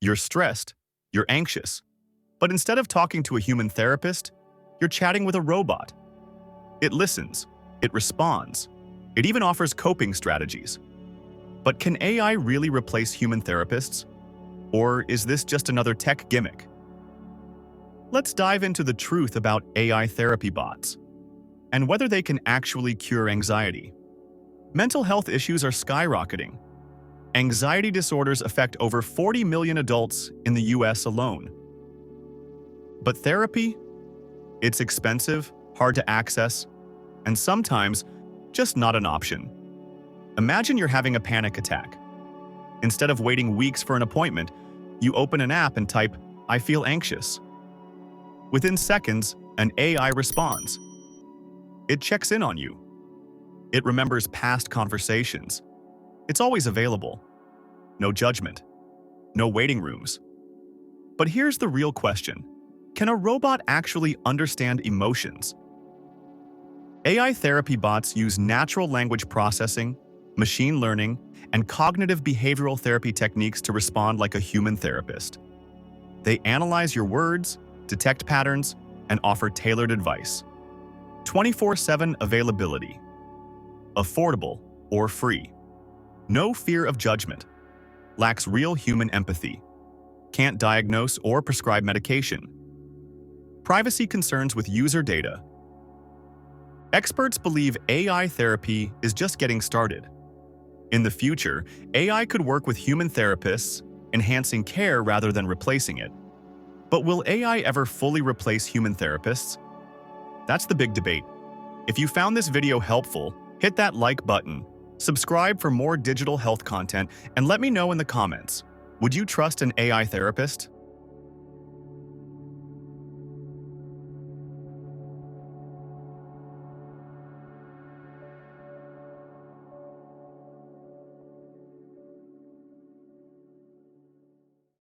You're stressed, you're anxious, but instead of talking to a human therapist, you're chatting with a robot. It listens, it responds, it even offers coping strategies. But can AI really replace human therapists? Or is this just another tech gimmick? Let's dive into the truth about AI therapy bots and whether they can actually cure anxiety. Mental health issues are skyrocketing. Anxiety disorders affect over 40 million adults in the US alone. But therapy? It's expensive, hard to access, and sometimes just not an option. Imagine you're having a panic attack. Instead of waiting weeks for an appointment, you open an app and type, "I feel anxious." Within seconds, an AI responds. It checks in on you. It remembers past conversations. It's always available. No judgment. No waiting rooms. But here's the real question. Can a robot actually understand emotions? AI therapy bots use natural language processing, machine learning, and cognitive behavioral therapy techniques to respond like a human therapist. They analyze your words, detect patterns, and offer tailored advice. 24/7 availability. Affordable or free. No fear of judgment. Lacks real human empathy. Can't diagnose or prescribe medication. Privacy concerns with user data. Experts believe AI therapy is just getting started. In the future, AI could work with human therapists, enhancing care rather than replacing it. But will AI ever fully replace human therapists? That's the big debate. If you found this video helpful, hit that like button, subscribe for more digital health content, and let me know in the comments. Would you trust an AI therapist?